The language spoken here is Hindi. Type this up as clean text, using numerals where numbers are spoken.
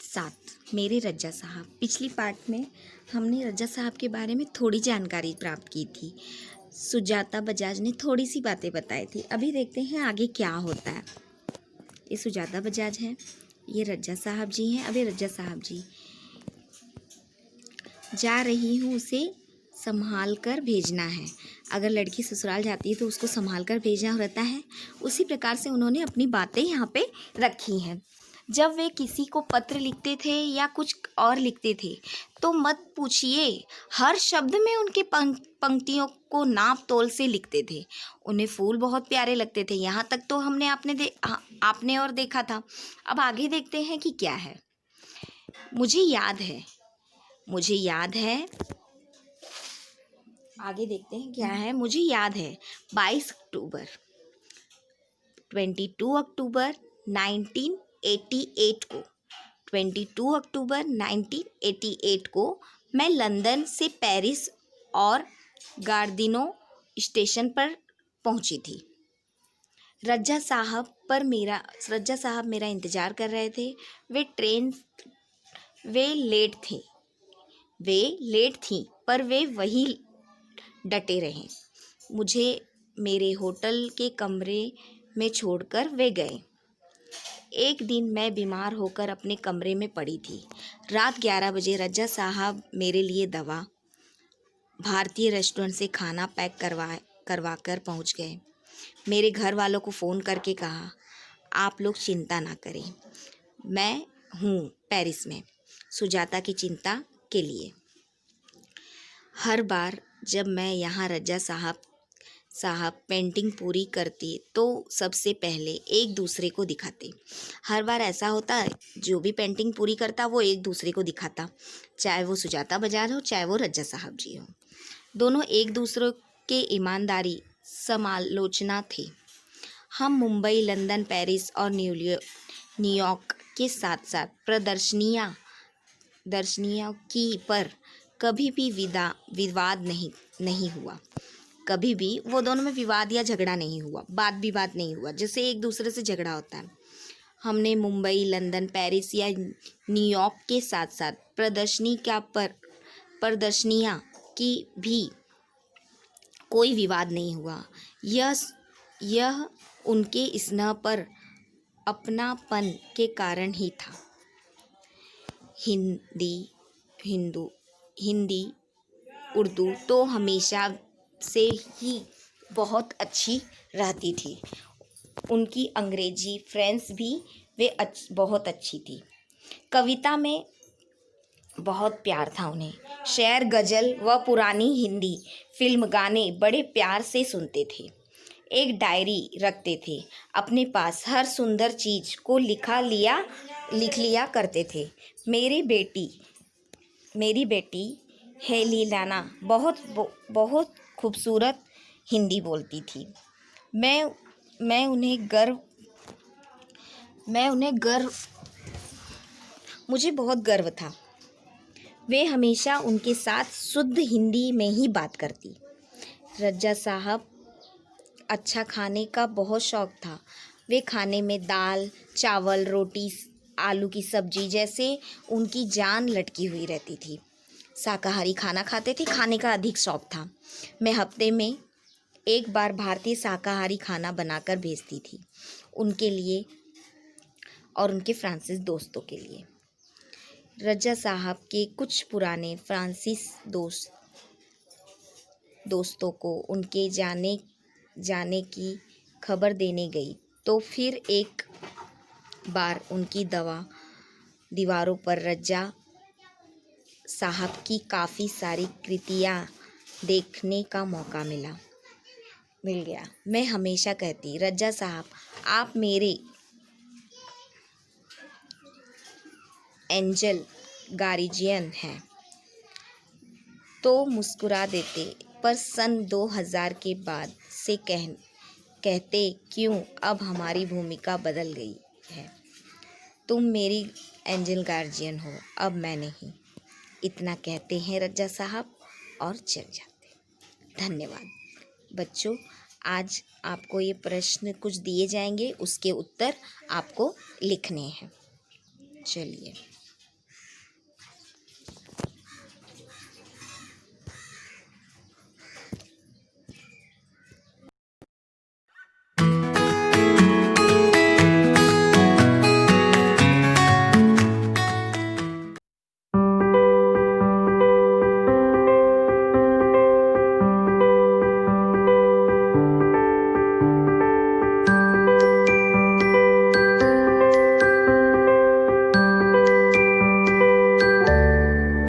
पार्ट 7 मेरे रज्जा साहब। पिछली पार्ट में हमने रज्जा साहब के बारे में थोड़ी जानकारी प्राप्त की थी। सुजाता बजाज ने थोड़ी सी बातें बताई थी। अभी देखते हैं आगे क्या होता है। ये सुजाता बजाज हैं, ये रज्जा साहब जी हैं। अभी रज्जा साहब जी, जा रही हूँ, उसे संभाल कर भेजना है। अगर लड़की ससुराल जाती है तो उसको संभाल कर भेजना रहता है। उसी प्रकार से उन्होंने अपनी बातें यहाँ पे रखी हैं। जब वे किसी को पत्र लिखते थे या कुछ और लिखते थे तो मत पूछिए, हर शब्द में उनके पंक्तियों को नाप तोल से लिखते थे। उन्हें फूल बहुत प्यारे लगते थे। यहाँ तक तो हमने आपने और देखा था। अब आगे देखते हैं कि क्या है। मुझे याद है, आगे देखते हैं क्या है। मुझे याद है 22 अक्टूबर 1988 को मैं लंदन से पेरिस और गार्दिनो स्टेशन पर पहुंची थी। रज्जा साहब मेरा इंतज़ार कर रहे थे। वे लेट थी पर वे वहीं डटे रहे। मुझे मेरे होटल के कमरे में छोड़कर वे गए। एक दिन मैं बीमार होकर अपने कमरे में पड़ी थी। रात 11 बजे रज्जा साहब मेरे लिए दवा भारतीय रेस्टोरेंट से खाना पैक करवा कर पहुँच गए। मेरे घर वालों को फ़ोन करके कहा, आप लोग चिंता ना करें, मैं हूँ पेरिस में सुजाता की चिंता के लिए। हर बार जब मैं यहाँ रज्जा साहब पेंटिंग पूरी करती तो सबसे पहले एक दूसरे को दिखाते। हर बार ऐसा होता है, जो भी पेंटिंग पूरी करता वो एक दूसरे को दिखाता, चाहे वो सुजाता बजाज हो चाहे वो रज्जा साहब जी हो। दोनों एक दूसरे के ईमानदारी समालोचना थे। हम मुंबई, लंदन, पेरिस और न्यूयॉर्क के साथ साथ प्रदर्शनियों की पर कभी भी विवाद नहीं हुआ। कभी भी वो दोनों में विवाद या झगड़ा नहीं हुआ, बात विवाद नहीं हुआ, जैसे एक दूसरे से झगड़ा होता है। हमने मुंबई, लंदन, पेरिस या न्यूयॉर्क के साथ साथ प्रदर्शनियाँ की भी कोई विवाद नहीं हुआ। यह उनके स्नेह पर अपनापन के कारण ही था। हिंदी उर्दू तो हमेशा से ही बहुत अच्छी रहती थी। उनकी अंग्रेजी फ्रेंच भी बहुत अच्छी थी। कविता में बहुत प्यार था उन्हें। शेर, गज़ल व पुरानी हिंदी फिल्म गाने बड़े प्यार से सुनते थे। एक डायरी रखते थे अपने पास, हर सुंदर चीज़ को लिख लिया करते थे। मेरी बेटी हेलिना बहुत खूबसूरत हिंदी बोलती थी। मुझे बहुत गर्व था। वे हमेशा उनके साथ शुद्ध हिंदी में ही बात करती। रज्जा साहब अच्छा खाने का बहुत शौक था। वे खाने में दाल, चावल, रोटी, आलू की सब्जी जैसे उनकी जान लटकी हुई रहती थी। शाकाहारी खाना खाते थे, खाने का अधिक शौक था। मैं हफ्ते में एक बार भारतीय शाकाहारी खाना बनाकर भेजती थी, उनके लिए और उनके फ्रांसीसी दोस्तों के लिए। रज्जा साहब के कुछ पुराने फ्रांसीसी दोस्तों को उनके जाने की खबर देने गई तो फिर एक बार उनकी दीवारों पर रज्जा साहब की काफ़ी सारी कृतियाँ देखने का मौका मिल गया। मैं हमेशा कहती, रज्जा साहब आप मेरे एंजल गार्जियन हैं, तो मुस्कुरा देते, पर सन 2000 के बाद से कहते क्यों अब हमारी भूमिका बदल गई है। तुम मेरी एंजल गार्जियन हो, अब मैं नहीं। इतना कहते हैं रज्जा साहब और चल जाते। धन्यवाद बच्चों। आज आपको ये प्रश्न कुछ दिए जाएंगे, उसके उत्तर आपको लिखने हैं। चलिए।